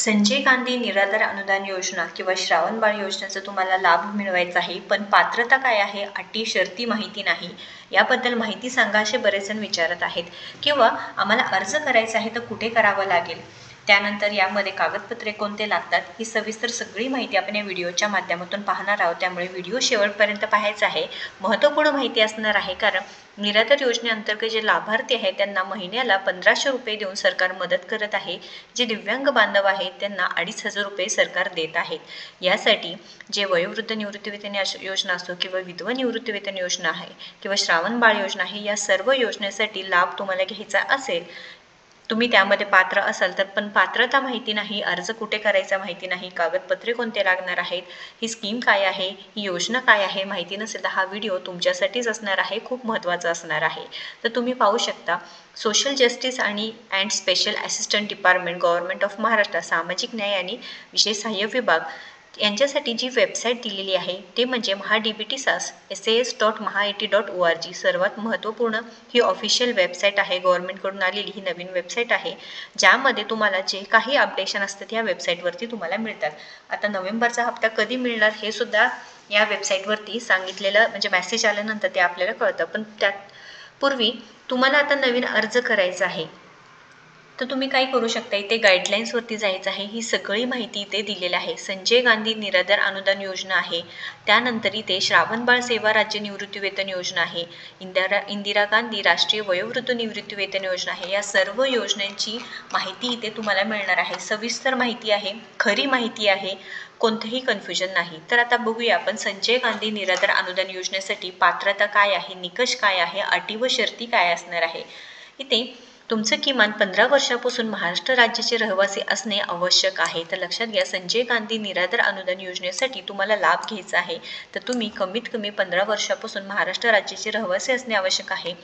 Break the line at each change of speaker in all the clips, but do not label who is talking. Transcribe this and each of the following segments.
संजय गांधी निराधार अनुदान योजना किंवा श्रावणबाळ योजनेचा तुम्हाला लाभ मिळवायचा आहे, पण पात्रता काय आहे, अटी शर्ती माहिती नाही. याबद्दल माहिती सांगा असे बरेच जण विचारत आहेत, किंवा आम्हाला अर्ज करायचा आहे तर कुठे करावं लागेल, त्यानंतर यामध्ये कागदपत्रे कोणते लागतात, ही सविस्तर सगळी माहिती आपण या व्हिडिओच्या माध्यमातून पाहणार आहोत. त्यामुळे व्हिडिओ शेवटपर्यंत पाहायचा आहे. महत्त्वपूर्ण माहिती असणार आहे, कारण निराधार योजनेअंतर्गत जे लाभार्थी आहेत त्यांना महिन्याला 1500 रुपये देऊन सरकार मदत करत आहे. जे दिव्यांग बांधव आहेत त्यांना 2500 रुपये सरकार देत आहेत. यासाठी जे वयोवृद्ध निवृत्तीवेतन योजना असो किंवा विधवा निवृत्तीवेतन योजना आहे किंवा श्रावणबाळ योजना आहे, या सर्व योजनेसाठी लाभ तुम्हाला घ्यायचा असेल, तुम्ही त्यामध्ये पात्र असाल तर, पण पात्रता माहिती नाही, अर्ज कुठे करायचा माहिती नाही, कागदपत्रे कोणते लागणार आहेत, ही स्कीम काय आहे, ही योजना काय आहे माहिती नसेल तर हा व्हिडिओ तुमच्यासाठीच असणार आहे, खूप महत्त्वाचा असणार आहे. तर तुम्ही पाहू शकता, social justice and special assistant department, government of Maharashtra, सामाजिक न्याय आणि विशेष सहाय्य विभाग यांच्यासाठी जी वेबसाईट दिलेली आहे ते म्हणजे MHADBTSAS SAS.maha80.org. सर्वात महत्त्वपूर्ण ही ऑफिशियल वेबसाईट आहे, गव्हर्नमेंटकडून आलेली ही नवीन वेबसाईट आहे, ज्यामध्ये तुम्हाला जे काही अपडेशन असतात या वेबसाईटवरती तुम्हाला मिळतात. आता नोव्हेंबरचा हप्ता कधी मिळणार हे सुद्धा या वेबसाईटवरती सांगितलेलं, म्हणजे मेसेज आल्यानंतर ते आपल्याला कळतं. पण त्यात पूर्वी तुम्हाला आता नवीन अर्ज करायचा आहे तर तुम्ही काय करू शकता, इथे गाईडलाईन्सवरती जायचं आहे. ही सगळी माहिती इथे दिलेली आहे. संजय गांधी निराधार अनुदान योजना आहे, त्यानंतर इथे श्रावणबाळ सेवा राज्य निवृत्तीवेतन योजना आहे, इंदिरा गांधी राष्ट्रीय वयोवृद्ध निवृत्तीवेतन योजना आहे. या सर्व योजनांची माहिती इथे तुम्हाला मिळणार आहे. सविस्तर माहिती आहे, खरी माहिती आहे, कोणतंही कन्फ्युजन नाही. तर आता बघूया आपण संजय गांधी निराधार अनुदान योजनेसाठी पात्रता काय आहे, निकष काय आहे, अटी व शर्ती काय असणार आहे. इथे तुमचं किमान 15 वर्षापासून महाराष्ट्र राज्याचे रहिवासी असणे आवश्यक आहे. तर लक्षात घ्या, संजय गांधी निराधार अनुदान योजनेसाठी तुम्हाला लाभ घ्यायचा आहे तर तुम्ही कमीत कमी 15 वर्षापासून महाराष्ट्र राज्याचे रहिवासी असणे आवश्यक आहे.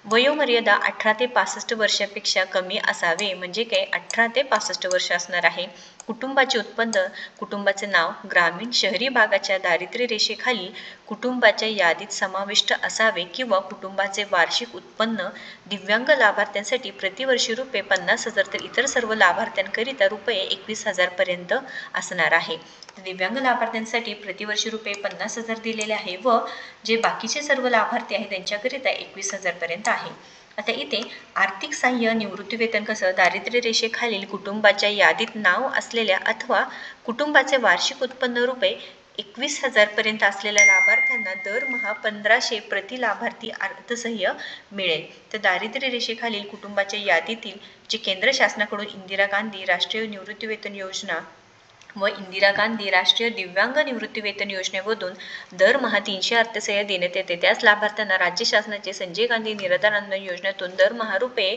वयोमर्यादा 18 ते 65 वर्षापेक्षा कमी असावे, म्हणजे काय 18 ते 65 वर्ष असणार आहे. कुटुंबाचे उत्पन्न, कुटुंबाचे नाव ग्रामीण शहरी भागाच्या दारिद्र्य रेषेखाली कुटुंबाच्या यादीत समाविष्ट असावे किंवा कुटुंबाचे वार्षिक उत्पन्न दिव्यांग लाभार्थ्यांसाठी प्रतिवर्षी रुपये 50,000 तर इतर सर्व लाभार्थ्यांकरिता रुपये 21,000 पर्यंत असणार आहे. दिव्यांग लाभार्थ्यांसाठी प्रतिवर्षी रुपये 50,000 दिलेले आहे व जे बाकीचे सर्व लाभार्थी आहेत त्यांच्याकरिता 21,000 पर्यंत आहे. आता इथे आर्थिक सहाय्य निवृत्तीवेतन कसं, दारिद्र्य रेषेखालील कुटुंबाच्या यादीत नाव असलेल्या अथवा कुटुंबाचे वार्षिक उत्पन्न रुपये 21,000 पर्यंत असलेल्या लाभार्थ्यांना दरमहा 1500 प्रति लाभार्थी अर्थसहाय्य मिळेल. तर दारिद्र्य रेषेखालील कुटुंबाच्या यादीतील जे केंद्र शासनाकडून इंदिरा गांधी राष्ट्रीय निवृत्तीवेतन योजना व इंदिरा गांधी राष्ट्रीय दिव्यांग निवृत्तीवेतन योजनेमधून दरमहा 300 अर्थसहाय्य देण्यात येते, त्याच लाभार्थ्यांना राज्य शासनाचे संजय गांधी निराधार अनुदान योजनेतून दरमहा रुपये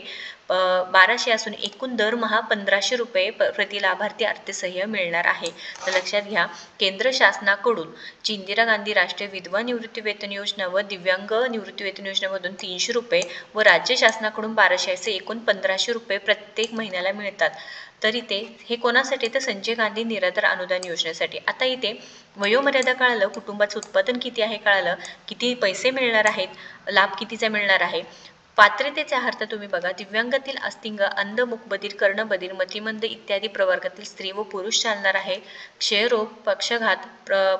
1200 असून एकूण दरमहा 1500 रुपये प्रति लाभार्थी अर्थसहाय्य मिळणार आहे. तर लक्षात घ्या, केंद्र शासनाकडून जी इंदिरा गांधी राष्ट्रीय विधवा निवृत्तीवेतन योजना व दिव्यांग निवृत्तीवेतन योजनेमधून 300 रुपये व राज्य शासनाकडून 1200 असे एकूण 1500 रुपये प्रत्येक महिन्याला मिळतात. तर इथे हे कोणासाठी, तर संजय गांधी निराधार अनुदान योजनेसाठी. आता इथे वयोमर्यादा कळालं, कुटुंबाचं उत्पादन किती आहे कळालं, किती पैसे मिळणार आहेत, लाभ कितीचा मिळणार आहे. पात्रतेचा अर्थ तुम्ही बघा, दिव्यांगातील अस्थिंग, अंध, मूकबधीर, कर्णबधीर, मतिमंद इत्यादी प्रवर्गातील स्त्री व पुरुष चालणार आहे. क्षयरोग, पक्षघात,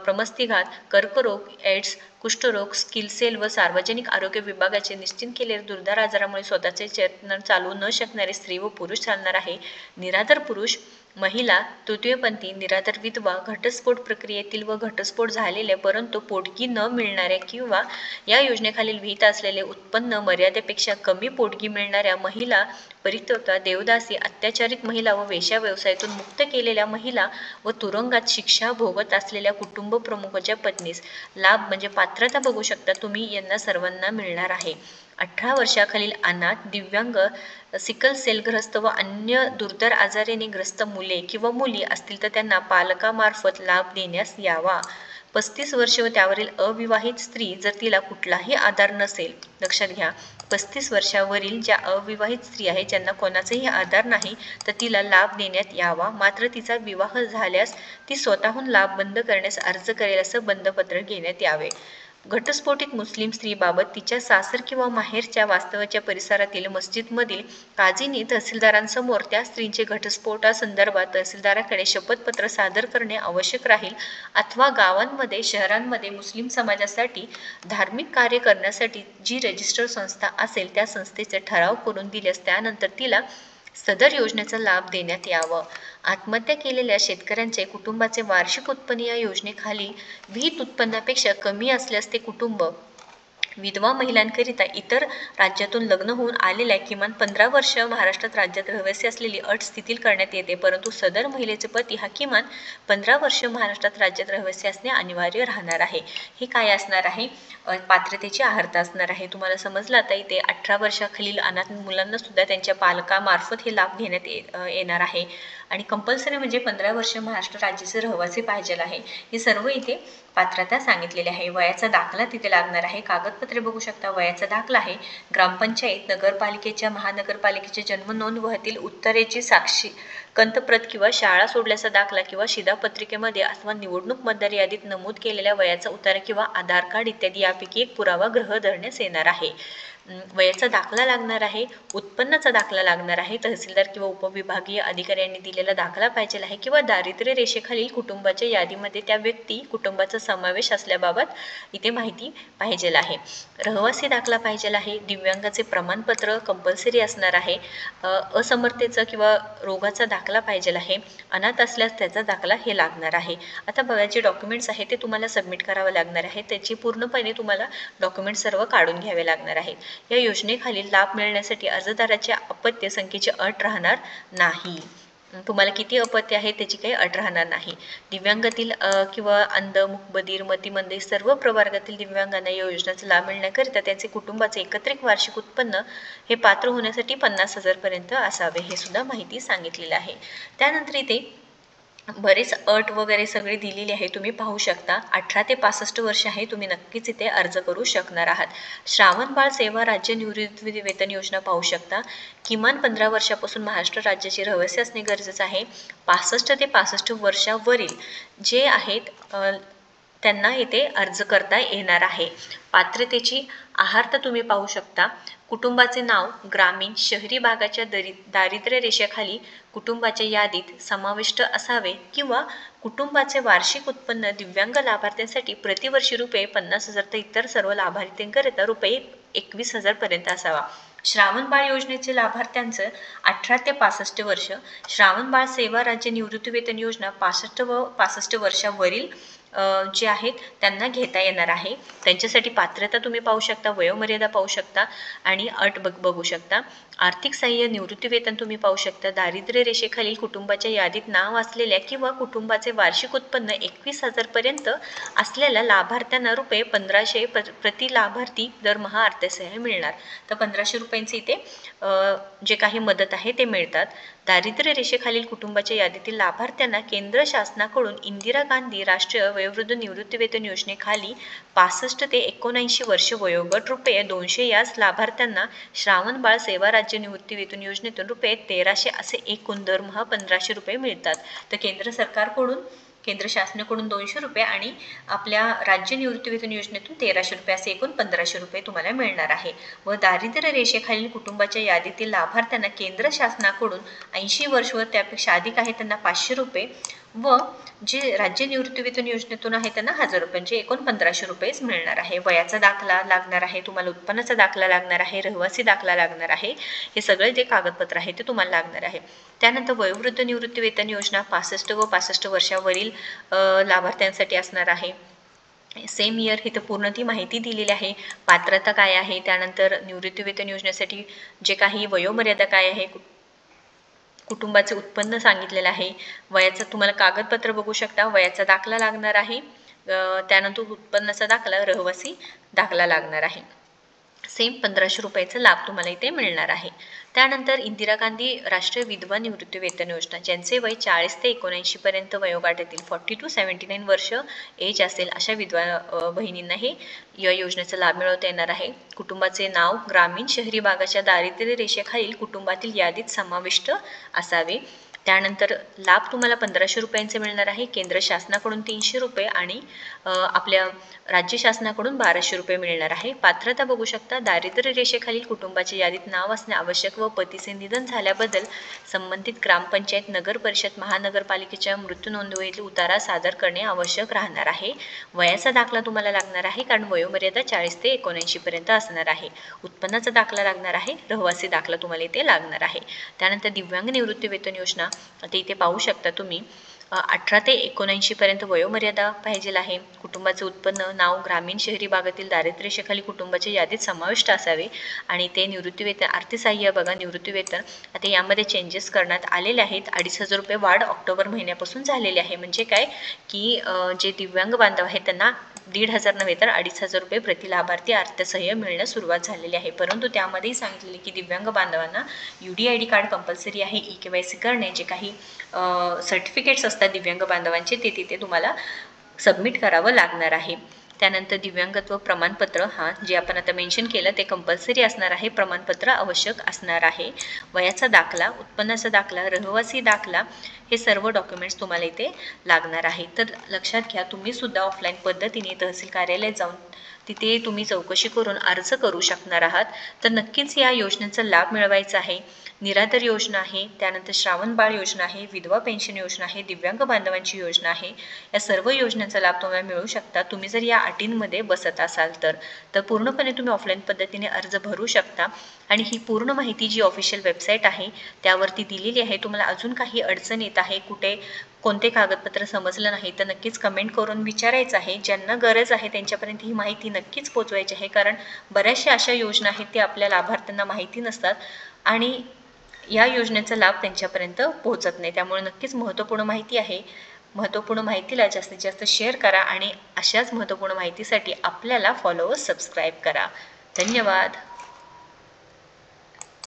प्रमस्तीघात, कर्करोग, एड्स, कुष्ठरोग, स्किलसेल व सार्वजनिक आरोग्य विभागाचे निश्चित केलेले दुर्धर आजारामुळे स्वतःचे चेतन चालवू न शकणारे स्त्री व पुरुष चालणार आहे. निराधार पुरुष, महिला, तृतीयपंथी, निराधार विधवा, घटस्फोट प्रक्रियेतील व घटस्फोट झालेल्या परंतु पोटगी न मिळणाऱ्या किंवा या योजनेखालील विहित असलेले उत्पन्न मर्यादेपेक्षा कमी पोटगी मिळणाऱ्या महिला, परित्यक्ता, देवदासी, अत्याचारित महिला व वेश्या व्यवसायातून मुक्त केलेल्या महिला व तुरुंगात शिक्षा भोगत असलेल्या कुटुंब प्रमुखाच्या पत्नीस लाभ, म्हणजे पात्रता बघू शकता तुम्ही, यांना सर्वांना मिळणार आहे. 18 वर्षाखालील अनाथ, दिव्यांग, सिकल सेलग्रस्त व अन्य दुर्धर आजाराने ग्रस्त मुले किंवा मुली असतील तर त्यांना पालकामार्फत लाभ देण्यास यावा. 35 वर्ष व त्यावरील अविवाहित स्त्री जर तिला कुठलाही आधार नसेल, लक्षात घ्या, 35 वर्षावरील ज्या अविवाहित स्त्री आहेत ज्यांना कोणाचाही आधार नाही तर तिला लाभ देण्यात यावा. मात्र तिचा विवाह झाल्यास ती स्वतःहून लाभ बंद करण्यास अर्ज करेल असं बंधपत्र घेण्यात यावे. घटस्फोटित मुस्लिम स्त्रीबाबत तिच्या सासर किंवा माहेरच्या वास्तव्याच्या परिसरातील मस्जिदमधील काझींनी तहसीलदारांसमोर त्या स्त्रीचे घटस्फोटासंदर्भात तहसीलदाराकडे शपथपत्र सादर करणे आवश्यक राहील, अथवा गावांमध्ये शहरांमध्ये मुस्लिम समाजासाठी धार्मिक कार्य करण्यासाठी जी रजिस्टर संस्था असेल त्या संस्थेचे ठराव करून दिल्यास त्यानंतर तिला सदर योजनेचा लाभ देण्यात यावा. आत्महत्या केलेल्या शेतकऱ्यांचे कुटुंबाचे वार्षिक उत्पन्न या योजनेखाली विहित उत्पन्नापेक्षा कमी असल्यास ते कुटुंब विधवा महिलांकरिता इतर राज्यातून लग्न होऊन आलेल्या किमान 15 वर्ष महाराष्ट्रात राज्यात रहिवासी असलेली अट शिथिल करण्यात येते, परंतु सदर महिलेचे पती हा किमान 15 वर्ष महाराष्ट्रात राज्यात रहिवासी असणे अनिवार्य राहणार आहे. हे काय असणार आहे? पात्रतेची अर्हता असणार आहे. तुम्हाला समजलं आता इथे 18 वर्षाखालील अनाथ मुलांना सुद्धा त्यांच्या पालकामार्फत हे लाभ घेण्यात येणार आहे. आणि कंपल्सरी म्हणजे 15 वर्ष महाराष्ट्र राज्याचे रहिवासी पाहिजे आहे. हे सर्व इथे पात्रता सांगितलेली आहे. वयाचा दाखला तिथे लागणार आहे. कागदपत्रे बघू शकता. वयाचा दाखला आहे. ग्रामपंचायत, नगरपालिकेच्या, महानगरपालिकेच्या जन्म नोंद वह्यातील उत्तरेची साक्षी कंतप्रत किंवा शाळा सोडल्याचा दाखला किंवा शिधापत्रिकेमध्ये अथवा निवडणूक मतदार यादीत नमूद केलेल्या वयाचा उतारा किंवा आधार कार्ड इत्यादी यापैकी एक पुरावा गृह धरण्यास येणार आहे. वयाचा दाखला लागणार आहे. उत्पन्नाचा दाखला लागणार आहे. तहसीलदार किंवा उपविभागीय अधिकाऱ्यांनी दिलेला दाखला पाहिजे आहे किंवा दारिद्र्य रेषेखालील कुटुंबाच्या यादीमध्ये त्या व्यक्ती कुटुंबाचा समावेश असल्याबाबत इथे माहिती पाहिजे आहे. रहिवासी दाखला पाहिजे आहे. दिव्यांगाचे प्रमाणपत्र कंपल्सरी असणार आहे. असमर्थतेचा किंवा रोगाचा दाखला पाहिजे आहे. अनाथ असल्यास त्याचा दाखला हे लागणार आहे. आता बघा जे डॉक्युमेंट्स आहे ते तुम्हाला सबमिट करावं लागणार आहे. त्याची पूर्णपणे तुम्हाला डॉक्युमेंट सर्व काढून घ्यावे लागणार आहेत. या योजनेखालील लाभ मिळण्यासाठी अर्जदाराच्या अपत्य संख्येची अट राहणार नाही. तुम्हाला किती अपत्य आहे त्याची काही अट राहणार नाही. दिव्यांगातील किंवा अंध, मूकबधीर, मतिमंद सर्व प्रवर्गातील दिव्यांगांना या योजनेचा लाभ मिळण्याकरिता त्यांचे कुटुंबाचे एकत्रित वार्षिक उत्पन्न हे पात्र होण्यासाठी 50,000 पर्यंत असावे, हे सुद्धा माहिती सांगितलेली आहे. त्यानंतर इथे बरेच अट वगैरे सगळे दिलेली आहे. तुम्ही पाहू शकता. 18 ते 65 वर्ष आहे. तुम्ही नक्कीच इथे अर्ज करू शकणार आहात. श्रावण बाळ सेवा राज्य निवृत्ती वेतन योजना पाहू शकता. किमान 15 वर्षापासून महाराष्ट्र राज्याचे रहिवासी असणे गरजेचे आहे. 65 ते 65 वर्षावरील जे आहेत त्यांना इथे अर्ज करता येणार आहे. पात्रतेची अर्हता तुम्ही पाहू शकता. कुटुंबाचे नाव ग्रामीण शहरी भागाच्या दारिद्र्य रेषेखाली कुटुंबाच्या यादीत समाविष्ट असावे किंवा कुटुंबाचे वार्षिक उत्पन्न दिव्यांग लाभार्थ्यांसाठी प्रतिवर्षी रुपये 50,000 तर इतर सर्व लाभार्थ्यांकरिता रुपये 21,000 पर्यंत असावा. श्रावण बाळ योजनेचे लाभार्थ्यांचं 18 ते 65 वर्ष. श्रावण बाळ सेवा राज्य निवृत्ती वेतन योजना 65 व 65 वर्षावरील जे आहेत त्यांना घेता येणार आहे. त्यांच्यासाठी पात्रता तुम्ही पाहू शकता. वयोमर्यादा पाहू शकता आणि अट बघू शकता. आर्थिक सहाय्य निवृत्ती वेतन तुम्ही पाहू शकता. दारिद्र्य रेषेखालील कुटुंबाच्या यादीत नाव असलेल्या किंवा कुटुंबाचे वार्षिक उत्पन्न 21,000 पर्यंत असलेल्या लाभार्थ्यांना रुपये 1500 प्रति लाभार्थी दरमहा अर्थसहाय्य मिळणार. तर 1500 रुपयांचे इथे जे काही मदत आहे ते मिळतात. दारिद्र्य रेषेखालील कुटुंबाच्या यादीतील लाभार्थ्यांना केंद्र शासनाकडून इंदिरा गांधी राष्ट्रीय वयोवृद्ध निवृत्ती वेतन योजनेखाली 65 ते 79 वर्ष वयोगट रुपये 200 याच लाभार्थ्यांना श्रावण बाळ सेवा राज्य निवृत्ती वेतन योजनेतून रुपये 1300 असे एकूण दरमहा 1500 रुपये मिळतात. तर केंद्र सरकारकडून केंद्र शासनाकडून 200 रुपये आणि आपल्या राज्य निवृत्ती वेतन योजनेतून 1300 रुपये असे एकूण 1500 रुपये तुम्हाला मिळणार आहे. व दारिद्र्य रेषेखालील कुटुंबाच्या यादीतील लाभार्थ्यांना केंद्र शासनाकडून 80 वर्ष व त्यापेक्षा अधिक आहे त्यांना 500 रुपये व जे राज्य निवृत्ती वेतन योजनेतून आहे त्यांना 1000 रुपयांचे एकूण 1500 रुपयेच मिळणार आहे. वयाचा दाखला लागणार आहे. तुम्हाला उत्पन्नाचा दाखला लागणार आहे. रहिवासी दाखला लागणार आहे. हे सगळे जे कागदपत्र आहे ते तुम्हाला लागणार आहे. त्यानंतर वयोवृद्ध निवृत्ती वेतन योजना 65 व 65 वर्षावरील लाभार्थ्यांसाठी असणार आहे. सेम इयर इथं पूर्ण ती माहिती दिलेली आहे. पात्रता काय आहे, त्यानंतर निवृत्ती वेतन योजनेसाठी जे काही वयोमर्यादा काय आहे, कुटुंबाचे उत्पन्न सांगितलेलं आहे. वयाचं तुम्हाला कागदपत्र बघू शकता. वयाचा दाखला लागणार आहे. त्यानंतर उत्पन्नाचा दाखला, रहिवासी दाखला लागणार आहे. सेम 1500 रुपयाचा लाभ तुम्हाला इथे मिळणार आहे. त्यानंतर इंदिरा गांधी राष्ट्रीय विधवा निवृत्ती वेतन योजना ज्यांचे वय 40 ते 79 पर्यंत वयोगटातील 40 to 79 वर्ष एज असेल अशा विधवा बहिणींना या योजनेचा लाभ मिळवता येणार आहे. कुटुंबाचे नाव ग्रामीण शहरी भागाच्या दारिद्र्य रेषेखालील कुटुंबातील यादीत समाविष्ट असावे. त्यानंतर लाभ तुम्हाला 1500 रुपयांचे मिळणार आहे. केंद्र शासनाकडून 300 रुपये आणि आपल्या राज्य शासनाकडून 1200 रुपये मिळणार आहे. पात्रता बघू शकता. दारिद्र्य रेषेखालील कुटुंबाच्या यादीत नाव असणे आवश्यक व पतीचे निधन झाल्याबद्दल संबंधित ग्रामपंचायत, नगर परिषद, महानगरपालिकेच्या मृत्यू नोंदवहीतील उतारा सादर करणे आवश्यक राहणार आहे. वयाचा दाखला तुम्हाला लागणार आहे, कारण वयोमर्यादा 40 ते 79 पर्यंत असणार आहे. उत्पन्नाचा दाखला लागणार आहे. रहिवासी दाखला तुम्हाला इथे लागणार आहे. त्यानंतर दिव्यांग निवृत्ती वेतन योजना, आता इथे पाहू शकता तुम्ही 18 ते 79 पर्यंत वयोमर्यादा पाहिजे आहे. कुटुंबाचे उत्पन्न, नाव ग्रामीण शहरी भागातील दारिद्र्यरेषेखाली कुटुंबाच्या यादीत समाविष्ट असावे आणि ते निवृत्तीवेतन, आर्थिकसहाय्य बघा निवृत्तीवेतन आता यामध्ये चेंजेस करण्यात आलेले आहेत. 2500 रुपये वाढ ऑक्टोबर महिन्यापासून झालेली आहे. म्हणजे काय की जे दिव्यांग बांधव आहेत त्यांना 1500 नव्हे तर 2500 रुपये प्रति लाभार्थी अर्थसहाय्य मिळण्यास सुरुवात झालेली आहे. परंतु त्यामध्येही सांगितलेले की दिव्यांग बांधवांना UDID कार्ड कंपल्सरी आहे. EKYC करणे, जे काही सर्टिफिकेट्स असतात दिव्यांग बांधवांचे ते तिथे तुम्हाला सबमिट करावं लागणार आहे. त्यानंतर दिव्यांगत्व प्रमाणपत्र, जे आपण आता मेन्शन केलं ते कंपल्सरी असणार आहे. प्रमाणपत्र आवश्यक असणार आहे. वयाचा दाखला, उत्पन्नाचा दाखला, रहिवासी दाखला हे सर्व डॉक्युमेंट्स तुम्हाला इथे लागणार आहे. तर लक्षात घ्या, तुम्ही सुद्धा ऑफलाईन पद्धतीने तहसील कार्यालयात जाऊन तिथे तुम्ही चौकशी करून अर्ज करू शकणार आहात. तर नक्कीच या योजनेचा लाभ मिळवायचा आहे. निराधार योजना आहे, त्यानंतर श्रावण बाळ योजना आहे, विधवा पेन्शन योजना आहे, दिव्यांग बांधवांची योजना आहे. या सर्व योजनांचा लाभ तुम्हाला मिळू शकता तुम्ही जर या अटींमध्ये बसत असाल तर पूर्णपणे तुम्ही ऑफलाईन पद्धतीने अर्ज भरू शकता. आणि ही पूर्ण माहिती जी ऑफिशियल वेबसाईट आहे त्यावरती दिलेली आहे. तुम्हाला अजून काही अडचण येत आहे, कुठे कोणते कागदपत्र समजलं नाही तर नक्कीच कमेंट करून विचारायचं आहे. ज्यांना गरज आहे त्यांच्यापर्यंत ही माहिती नक्कीच पोहोचवायची आहे, कारण बऱ्याचशा अशा योजना आहेत त्या आपल्या लाभार्थ्यांना माहिती नसतात आणि या योजनेचा लाभ त्यांच्यापर्यंत पोहोचत नाही. त्यामुळे नक्कीच महत्त्वपूर्ण माहिती आहे. महत्त्वपूर्ण माहितीला जास्तीत जास्त शेअर करा आणि अशाच महत्त्वपूर्ण माहितीसाठी आपल्याला फॉलो व सबस्क्राईब करा. धन्यवाद.